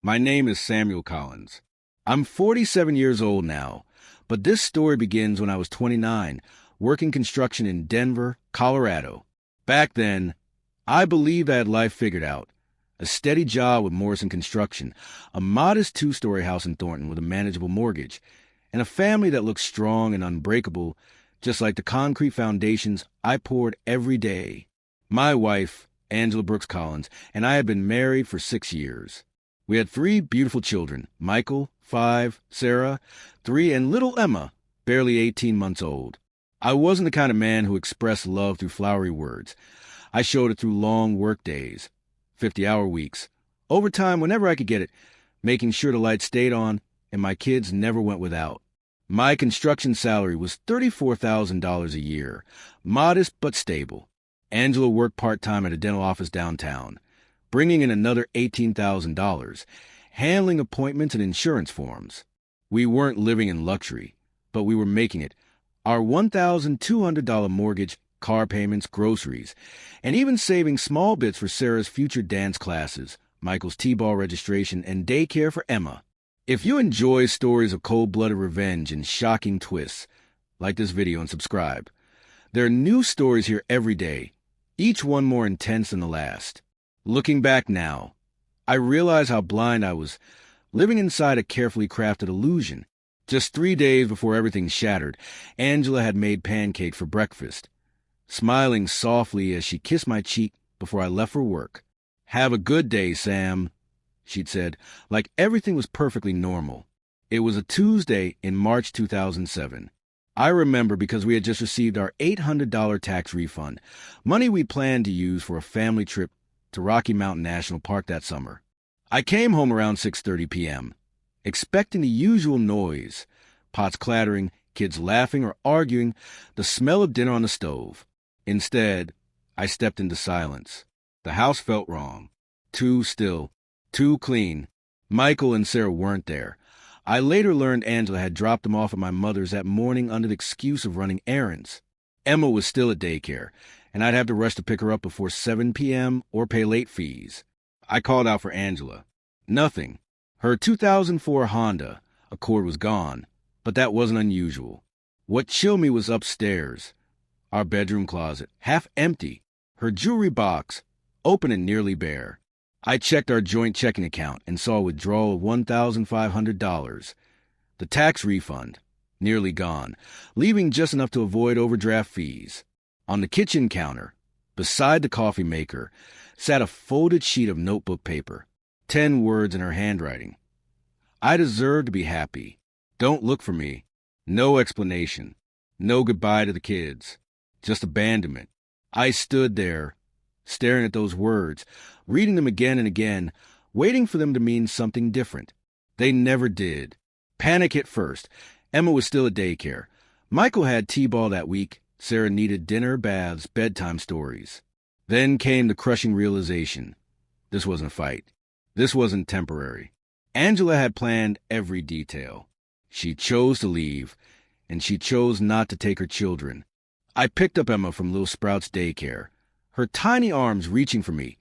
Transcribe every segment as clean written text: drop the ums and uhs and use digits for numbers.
My name is Samuel Collins. I'm 47 years old now, but this story begins when I was 29, working construction in Denver, Colorado. Back then, I believed I had life figured out. A steady job with Morrison Construction, a modest two-story house in Thornton with a manageable mortgage, and a family that looked strong and unbreakable, just like the concrete foundations I poured every day. My wife, Angela Brooks Collins, and I had been married for 6 years. We had 3 beautiful children, Michael, 5, Sarah, 3, and little Emma, barely 18 months old. I wasn't the kind of man who expressed love through flowery words. I showed it through long work days, 50-hour weeks, overtime whenever I could get it, making sure the lights stayed on and my kids never went without. My construction salary was $34,000 a year, modest but stable. Angela worked part-time at a dental office downtown, bringing in another $18,000, handling appointments and insurance forms. We weren't living in luxury, but we were making it. Our $1,200 mortgage, car payments, groceries, and even saving small bits for Sarah's future dance classes, Michael's T-ball registration, and daycare for Emma. If you enjoy stories of cold-blooded revenge and shocking twists, like this video and subscribe. There are new stories here every day, each one more intense than the last. Looking back now, I realize how blind I was, living inside a carefully crafted illusion. Just 3 days before everything shattered, Angela had made pancakes for breakfast, smiling softly as she kissed my cheek before I left for work. "Have a good day, Sam," she'd said, like everything was perfectly normal. It was a Tuesday in March 2007. I remember because we had just received our $800 tax refund, money we planned to use for a family trip to Rocky Mountain National Park that summer. I came home around 6:30 p.m., expecting the usual noise, pots clattering, kids laughing or arguing, the smell of dinner on the stove. Instead, I stepped into silence. The house felt wrong. Too still. Too clean. Michael and Sarah weren't there. I later learned Angela had dropped them off at my mother's that morning under the excuse of running errands. Emma was still at daycare, and I'd have to rush to pick her up before 7 p.m. or pay late fees. I called out for Angela. Nothing. Her 2004 Honda Accord was gone, but that wasn't unusual. What chilled me was upstairs. Our bedroom closet, half empty. Her jewelry box, open and nearly bare. I checked our joint checking account and saw a withdrawal of $1,500. The tax refund, nearly gone, leaving just enough to avoid overdraft fees. On the kitchen counter, beside the coffee maker, sat a folded sheet of notebook paper, 10 words in her handwriting. "I deserve to be happy. Don't look for me." No explanation. No goodbye to the kids. Just abandonment. I stood there, staring at those words, reading them again and again, waiting for them to mean something different. They never did. Panic hit first. Emma was still at daycare. Michael had T-ball that week. Sarah needed dinner, baths, bedtime stories. Then came the crushing realization. This wasn't a fight. This wasn't temporary. Angela had planned every detail. She chose to leave, and she chose not to take her children. I picked up Emma from Little Sprouts daycare, her tiny arms reaching for me,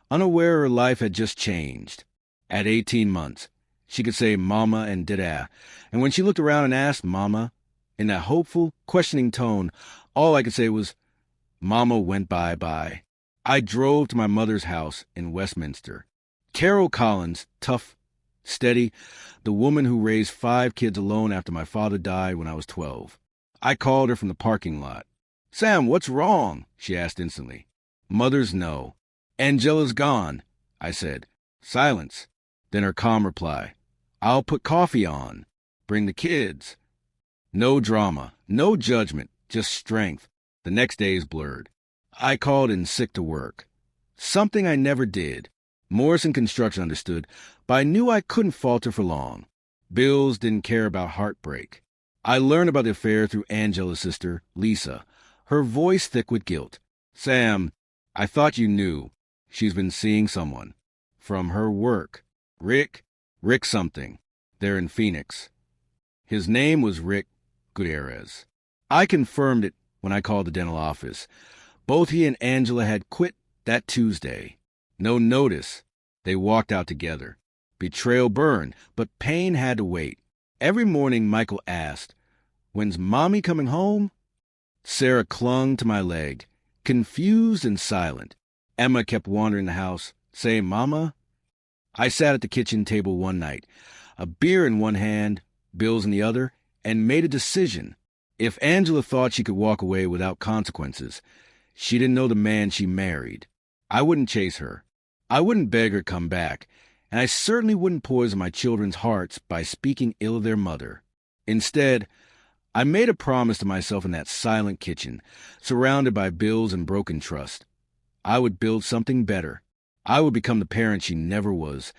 unaware her life had just changed. At 18 months, she could say mama and dada, and when she looked around and asked mama, in that hopeful, questioning tone, all I could say was, "Mama went bye-bye." I drove to my mother's house in Westminster. Carol Collins, tough, steady, the woman who raised 5 kids alone after my father died when I was 12. I called her from the parking lot. "Sam, what's wrong?" she asked instantly. Mothers know. "Angela's gone," I said. Silence. Then her calm reply. "I'll put coffee on. Bring the kids." No drama, no judgment, just strength. The next days blurred. I called in sick to work. Something I never did. Morrison Construction understood, but I knew I couldn't falter for long. Bills didn't care about heartbreak. I learned about the affair through Angela's sister, Lisa, her voice thick with guilt. "Sam, I thought you knew. She's been seeing someone. From her work. Rick something. They're in Phoenix." His name was Rick Gutierrez. I confirmed it when I called the dental office. Both he and Angela had quit that Tuesday. No notice. They walked out together. Betrayal burned, but pain had to wait. Every morning, Michael asked, "When's Mommy coming home?" Sarah clung to my leg, confused and silent. Emma kept wandering the house, saying, "Mama?" I sat at the kitchen table one night, a beer in one hand, bills in the other, and made a decision. If Angela thought she could walk away without consequences, she didn't know the man she married. I wouldn't chase her. I wouldn't beg her to come back, and I certainly wouldn't poison my children's hearts by speaking ill of their mother. Instead, I made a promise to myself in that silent kitchen, surrounded by bills and broken trust. I would build something better. I would become the parent she never was,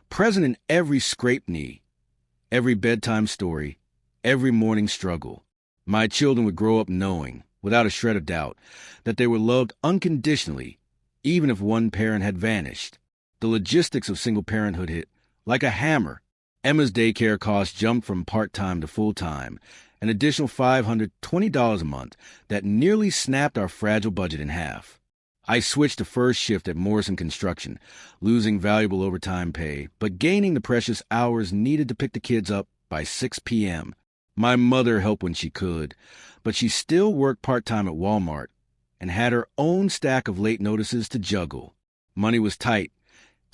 present in every scraped knee, every bedtime story, every morning struggle. My children would grow up knowing, without a shred of doubt, that they were loved unconditionally, even if one parent had vanished. The logistics of single parenthood hit like a hammer. Emma's daycare costs jumped from part-time to full-time, an additional $520 a month that nearly snapped our fragile budget in half. I switched to first shift at Morrison Construction, losing valuable overtime pay, but gaining the precious hours needed to pick the kids up by 6 p.m. My mother helped when she could, but she still worked part-time at Walmart and had her own stack of late notices to juggle. Money was tight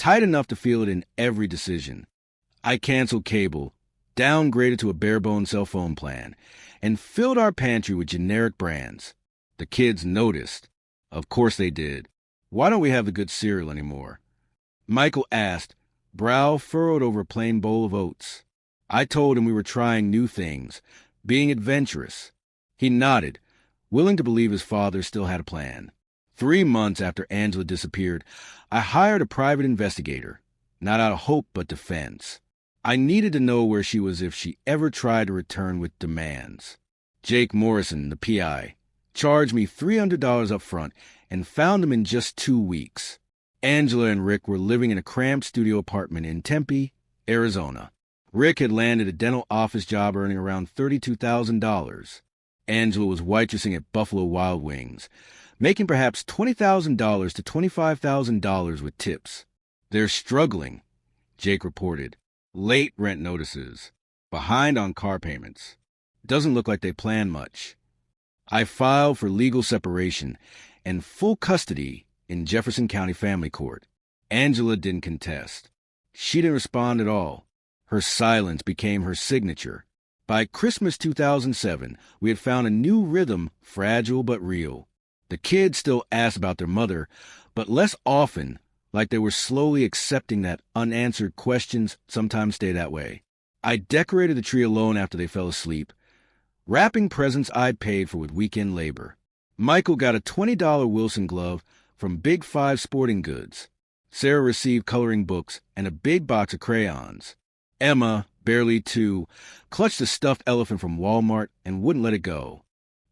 enough to feel it in every decision. I canceled cable, downgraded to a bare-bones cell phone plan, and filled our pantry with generic brands. The kids noticed. Of course they did. "Why don't we have the good cereal anymore?" Michael asked, brow furrowed over a plain bowl of oats. I told him we were trying new things, being adventurous. He nodded, willing to believe his father still had a plan. 3 months after Angela disappeared, I hired a private investigator, not out of hope but defense. I needed to know where she was if she ever tried to return with demands. Jake Morrison, the PI, charged me $300 up front and found him in just 2 weeks. Angela and Rick were living in a cramped studio apartment in Tempe, Arizona. Rick had landed a dental office job earning around $32,000. Angela was waitressing at Buffalo Wild Wings, making perhaps $20,000 to $25,000 with tips. "They're struggling," Jake reported. "Late rent notices. Behind on car payments. Doesn't look like they plan much." I filed for legal separation and full custody in Jefferson County Family Court. Angela didn't contest. She didn't respond at all. Her silence became her signature. By Christmas 2007, we had found a new rhythm, fragile but real. The kids still asked about their mother, but less often, like they were slowly accepting that unanswered questions sometimes stay that way. I decorated the tree alone after they fell asleep, wrapping presents I'd paid for with weekend labor. Michael got a $20 Wilson glove from Big Five Sporting Goods. Sarah received coloring books and a big box of crayons. Emma, barely 2, clutched a stuffed elephant from Walmart and wouldn't let it go.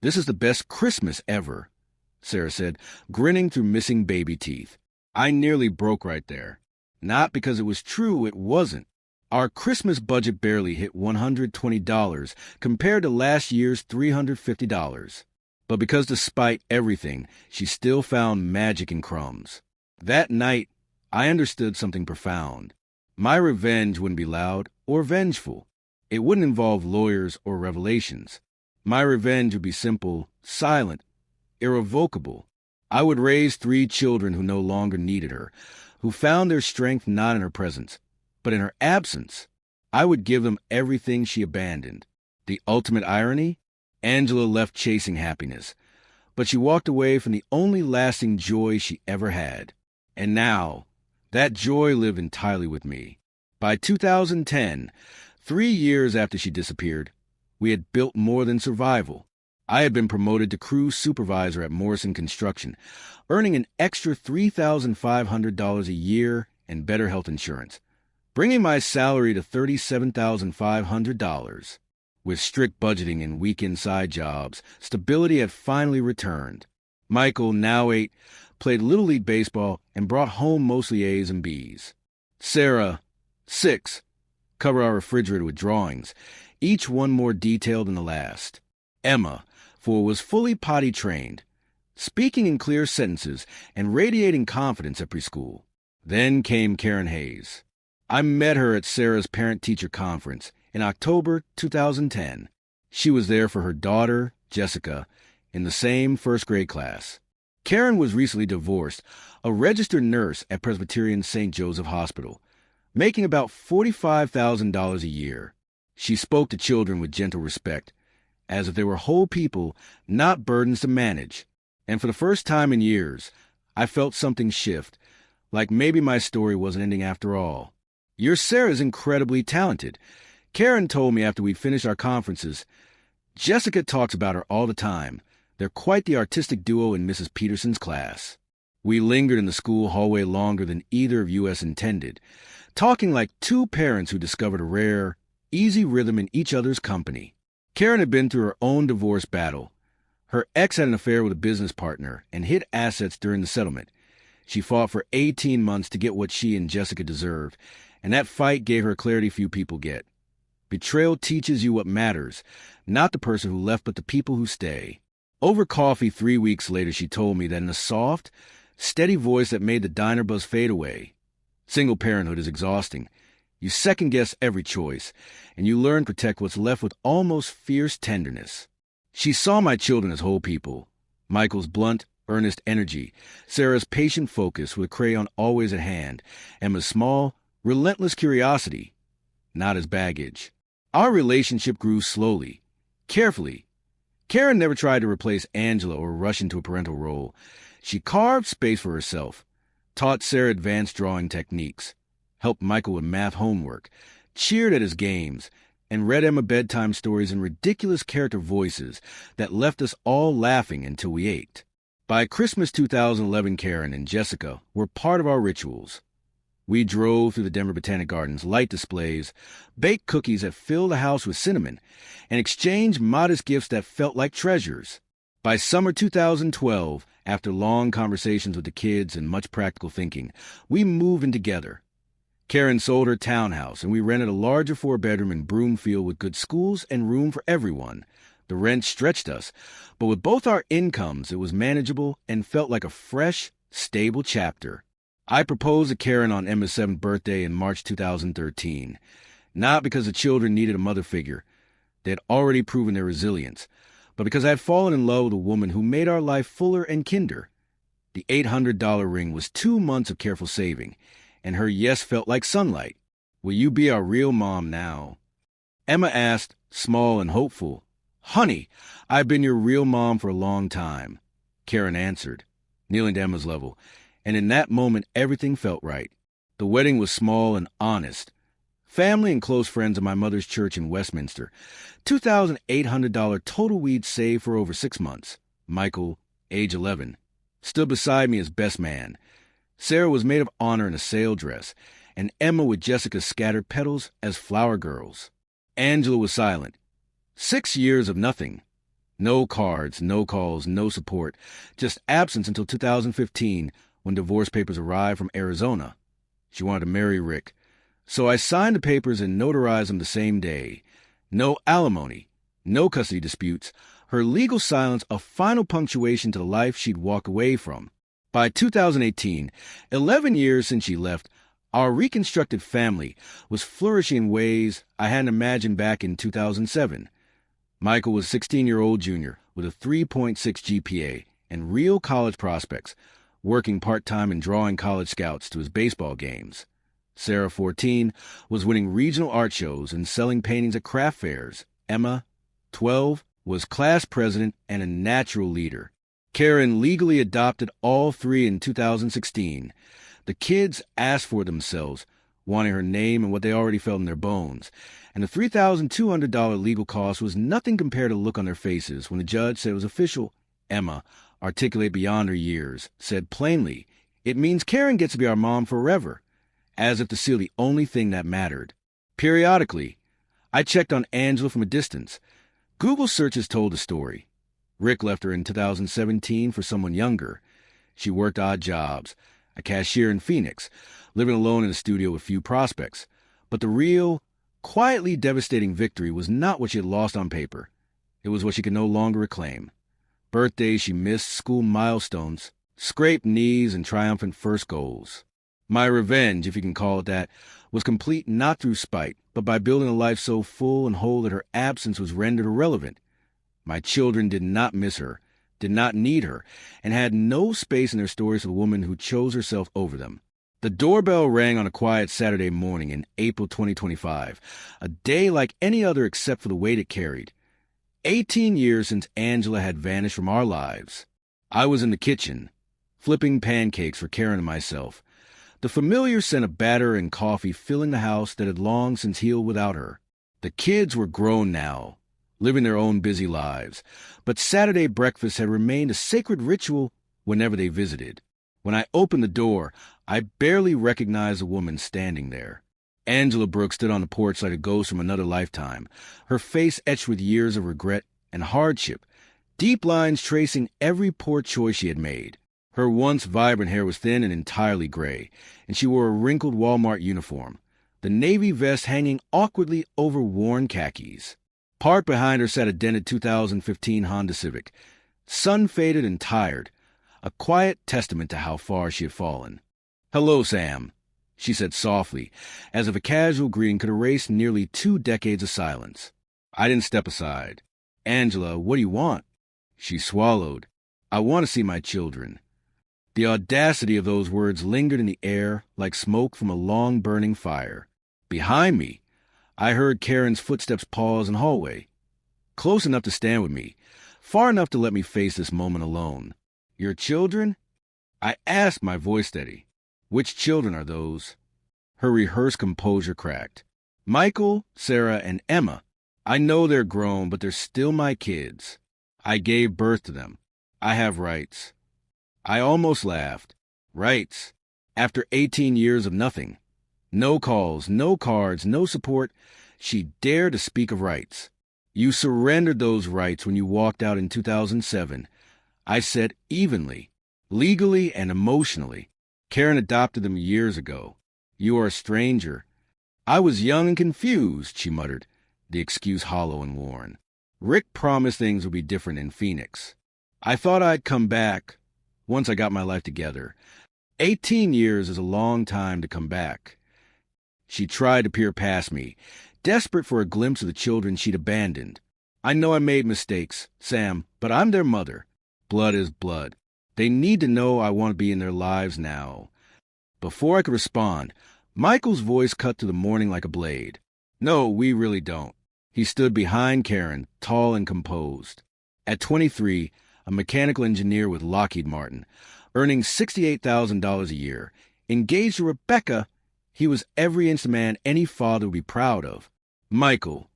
"This is the best Christmas ever," Sarah said, grinning through missing baby teeth. I nearly broke right there. Not because it was true, it wasn't. Our Christmas budget barely hit $120 compared to last year's $350. But because despite everything, she still found magic in crumbs. That night, I understood something profound. My revenge wouldn't be loud or vengeful. It wouldn't involve lawyers or revelations. My revenge would be simple, silent, irrevocable. I would raise 3 children who no longer needed her, who found their strength not in her presence, but in her absence. I would give them everything she abandoned. The ultimate irony? Angela left chasing happiness, but she walked away from the only lasting joy she ever had. And now, that joy lived entirely with me. By 2010, 3 years after she disappeared, we had built more than survival. I had been promoted to crew supervisor at Morrison Construction, earning an extra $3,500 a year and better health insurance, bringing my salary to $37,500. With strict budgeting and weekend side jobs, stability had finally returned. Michael, now 8, played Little League Baseball and brought home mostly A's and B's. Sarah, 6, covered our refrigerator with drawings, each one more detailed than the last. Emma, 4, was fully potty trained, speaking in clear sentences and radiating confidence at preschool. Then came Karen Hayes. I met her at Sarah's parent-teacher conference in October 2010. She was there for her daughter, Jessica, in the same first-grade class. Karen was recently divorced, a registered nurse at Presbyterian St. Joseph Hospital, making about $45,000 a year. She spoke to children with gentle respect, as if they were whole people, not burdens to manage. And for the first time in years, I felt something shift, like maybe my story wasn't ending after all. Your Sarah's incredibly talented. Karen told me after we'd finished our conferences. Jessica talks about her all the time. They're quite the artistic duo in Mrs. Peterson's class. We lingered in the school hallway longer than either of us intended, talking like two parents who discovered a rare, easy rhythm in each other's company. Karen had been through her own divorce battle. Her ex had an affair with a business partner and hid assets during the settlement. She fought for 18 months to get what she and Jessica deserved, and that fight gave her clarity few people get. Betrayal teaches you what matters, not the person who left, but the people who stay. Over coffee 3 weeks later, she told me that in a soft, steady voice that made the diner buzz fade away. Single parenthood is exhausting. You second-guess every choice, and you learn to protect what's left with almost fierce tenderness. She saw my children as whole people. Michael's blunt, earnest energy, Sarah's patient focus with a crayon always at hand, Emma's small, relentless curiosity, not as baggage. Our relationship grew slowly, carefully. Karen never tried to replace Angela or rush into a parental role. She carved space for herself, taught Sarah advanced drawing techniques, helped Michael with math homework, cheered at his games, and read Emma bedtime stories in ridiculous character voices that left us all laughing until we ached. By Christmas 2011, Karen and Jessica were part of our rituals. We drove through the Denver Botanic Gardens, light displays, baked cookies that filled the house with cinnamon, and exchanged modest gifts that felt like treasures. By summer 2012, after long conversations with the kids and much practical thinking, we moved in together. Karen sold her townhouse, and we rented a larger 4-bedroom in Broomfield with good schools and room for everyone. The rent stretched us, but with both our incomes, it was manageable and felt like a fresh, stable chapter. I proposed to Karen on Emma's 7th birthday in March 2013, not because the children needed a mother figure. They had already proven their resilience, but because I had fallen in love with a woman who made our life fuller and kinder. The $800 ring was 2 months of careful saving, and her yes felt like sunlight. Will you be our real mom now? Emma asked, small and hopeful. Honey, I've been your real mom for a long time. Karen answered, kneeling to Emma's level. And in that moment, everything felt right. The wedding was small and honest. Family and close friends of my mother's church in Westminster. $2,800 total we'd saved for over 6 months. Michael, age 11, stood beside me as best man. Sarah was maid of honor in a sail dress, and Emma with Jessica's scattered petals as flower girls. Angela was silent. 6 years of nothing. No cards, no calls, no support. Just absence until 2015, when divorce papers arrived from Arizona. She wanted to marry Rick. So I signed the papers and notarized them the same day. No alimony, no custody disputes, her legal silence a final punctuation to the life she'd walk away from. By 2018, 11 years since she left, our reconstructed family was flourishing in ways I hadn't imagined back in 2007. Michael was a 16-year-old junior with a 3.6 GPA and real college prospects, working part-time and drawing college scouts to his baseball games. Sarah, 14, was winning regional art shows and selling paintings at craft fairs. Emma, 12, was class president and a natural leader. Karen legally adopted all three in 2016. The kids asked for themselves, wanting her name and what they already felt in their bones. And the $3,200 legal cost was nothing compared to the look on their faces when the judge said it was official. Emma, articulate beyond her years, said plainly, "It means Karen gets to be our mom forever," as if to seal the only thing that mattered. Periodically, I checked on Angela from a distance. Google searches told the story. Rick left her in 2017 for someone younger. She worked odd jobs, a cashier in Phoenix, living alone in a studio with few prospects. But the real, quietly devastating victory was not what she had lost on paper. It was what she could no longer reclaim. Birthdays she missed, school milestones, scraped knees, and triumphant first goals. My revenge, if you can call it that, was complete not through spite, but by building a life so full and whole that her absence was rendered irrelevant. My children did not miss her, did not need her, and had no space in their stories for the woman who chose herself over them. The doorbell rang on a quiet Saturday morning in April 2025, a day like any other except for the weight it carried. 18 years since Angela had vanished from our lives. I was in the kitchen, flipping pancakes for Karen and myself, the familiar scent of batter and coffee filling the house that had long since healed without her. The kids were grown now, living their own busy lives, but Saturday breakfast had remained a sacred ritual whenever they visited. When I opened the door, I barely recognized the woman standing there. Angela Brooks stood on the porch like a ghost from another lifetime, her face etched with years of regret and hardship, deep lines tracing every poor choice she had made. Her once vibrant hair was thin and entirely gray, and she wore a wrinkled Walmart uniform, the navy vest hanging awkwardly over worn khakis. Parked behind her sat a dented 2015 Honda Civic, sun-faded and tired, a quiet testament to how far she had fallen. "Hello, Sam," she said softly, as if a casual greeting could erase nearly 2 decades of silence. I didn't step aside. "Angela, what do you want?" She swallowed. "I want to see my children." The audacity of those words lingered in the air like smoke from a long-burning fire. Behind me, I heard Karen's footsteps pause in the hallway, close enough to stand with me, far enough to let me face this moment alone. "Your children?" I asked, my voice steady. "Which children are those?" Her rehearsed composure cracked. "Michael, Sarah, and Emma. I know they're grown, but they're still my kids. I gave birth to them. I have rights." I almost laughed. Rights. After 18 years of nothing. No calls, no cards, no support, she dared to speak of rights. "You surrendered those rights when you walked out in 2007. I said evenly, legally and emotionally. Karen adopted them years ago. You are a stranger." "I was young and confused," she muttered, the excuse hollow and worn. "Rick promised things would be different in Phoenix. I thought I'd come back once I got my life together. 18 years is a long time to come back." She tried to peer past me, desperate for a glimpse of the children she'd abandoned. "I know I made mistakes, Sam, but I'm their mother. Blood is blood. They need to know I want to be in their lives now." Before I could respond, Michael's voice cut to the morning like a blade. "No, we really don't." He stood behind Karen, tall and composed. At 23, a mechanical engineer with Lockheed Martin, earning $68,000 a year, engaged to Rebecca, he was every inch the man any father would be proud of. "Michael,"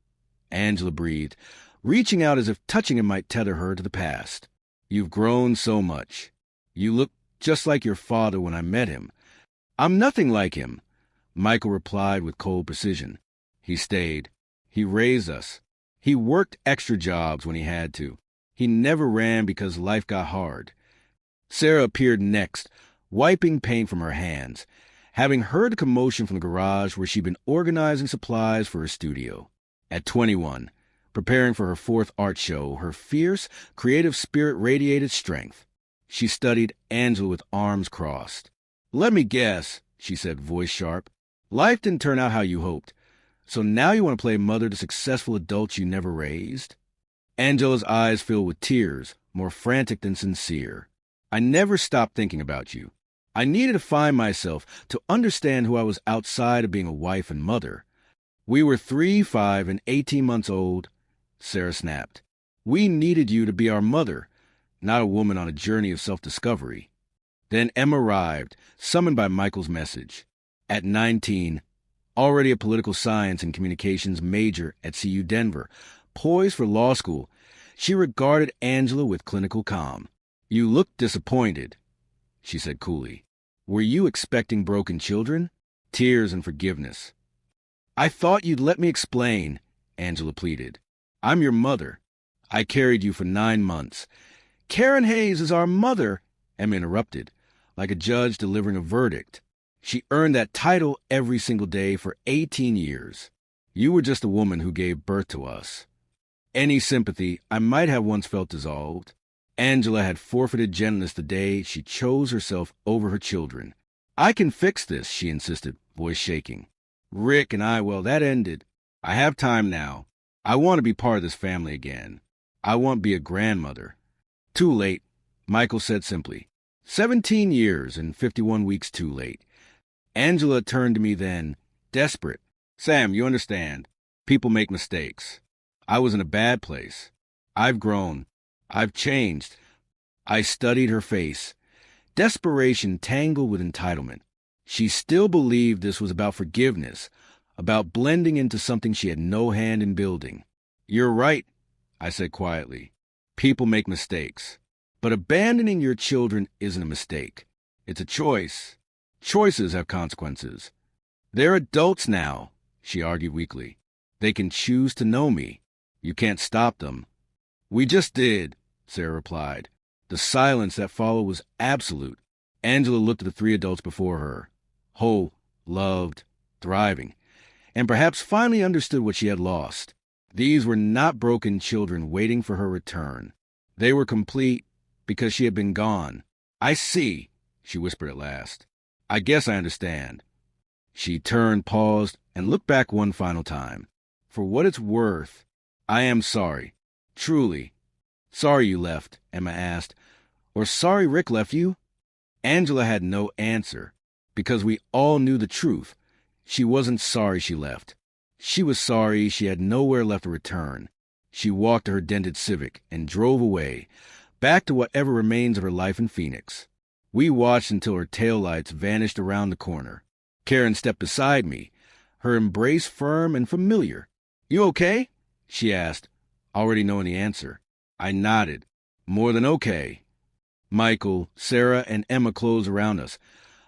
Angela breathed, reaching out as if touching him might tether her to the past. "You've grown so much. You look just like your father when I met him." "I'm nothing like him," Michael replied with cold precision. "He stayed. He raised us. He worked extra jobs when he had to. He never ran because life got hard." Sarah appeared next, wiping paint from her hands, having heard the commotion from the garage where she'd been organizing supplies for her studio. At 21, preparing for her 4th art show, her fierce, creative spirit radiated strength. She studied Angela with arms crossed. "Let me guess," she said, voice sharp. "Life didn't turn out how you hoped. So now you want to play mother to successful adults you never raised?" Angela's eyes filled with tears, more frantic than sincere. "I never stopped thinking about you. I needed to find myself, to understand who I was outside of being a wife and mother. We were 3, 5, and 18 months old," Sarah snapped. "We needed you to be our mother, not a woman on a journey of self-discovery." Then Emma arrived, summoned by Michael's message. At 19, already a political science and communications major at CU Denver, poised for law school, she regarded Angela with clinical calm. "You look disappointed," she said coolly. "Were you expecting broken children?" Tears and forgiveness. "I thought you'd let me explain," Angela pleaded. "I'm your mother. I carried you for 9 months. Karen Hayes is our mother," Emma interrupted, like a judge delivering a verdict. "She earned that title every single day for 18 years. You were just a woman who gave birth to us." Any sympathy I might have once felt dissolved. Angela had forfeited gentleness the day she chose herself over her children. I can fix this, she insisted, voice shaking. Rick and I, well, that ended. I have time now. I want to be part of this family again. I want to be a grandmother. Too late, Michael said simply. 17 years and 51 weeks too late. Angela turned to me then, desperate. Sam, you understand. People make mistakes. I was in a bad place. I've grown. I've changed. I studied her face. Desperation tangled with entitlement. She still believed this was about forgiveness, about blending into something she had no hand in building. You're right, I said quietly. People make mistakes. But abandoning your children isn't a mistake. It's a choice. Choices have consequences. They're adults now, she argued weakly. They can choose to know me. You can't stop them. We just did, Sarah replied. The silence that followed was absolute. Angela looked at the three adults before her, whole, loved, thriving, and perhaps finally understood what she had lost. These were not broken children waiting for her return. They were complete because she had been gone. I see, she whispered at last. I guess I understand. She turned, paused, and looked back one final time. For what it's worth, I am sorry. Truly. Sorry you left, Emma asked. Or sorry Rick left you? Angela had no answer, because we all knew the truth. She wasn't sorry she left. She was sorry she had nowhere left to return. She walked to her dented Civic and drove away, back to whatever remains of her life in Phoenix. We watched until her taillights vanished around the corner. Karen stepped beside me, her embrace firm and familiar. You okay? She asked, already knowing the answer. I nodded. More than okay. Michael, Sarah, and Emma closed around us.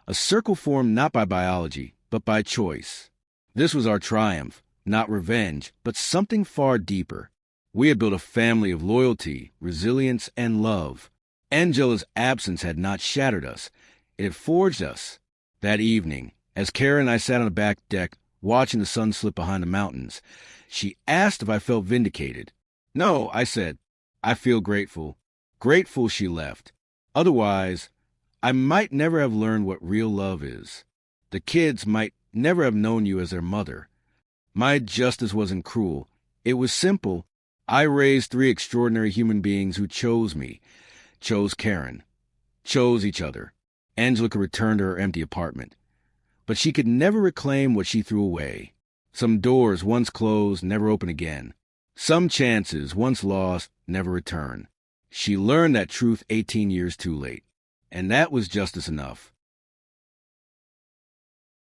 A circle formed not by biology, but by choice. This was our triumph, not revenge, but something far deeper. We had built a family of loyalty, resilience, and love. Angela's absence had not shattered us. It had forged us. That evening, as Karen and I sat on the back deck, watching the sun slip behind the mountains, she asked if I felt vindicated. No, I said. I feel grateful. Grateful she left. Otherwise, I might never have learned what real love is. The kids might never have known you as their mother. My justice wasn't cruel. It was simple. I raised three extraordinary human beings who chose me, chose Karen, chose each other. Angela could return to her empty apartment. But she could never reclaim what she threw away. Some doors once closed never open again. Some chances once lost never return. She learned that truth 18 years too late. And that was justice enough.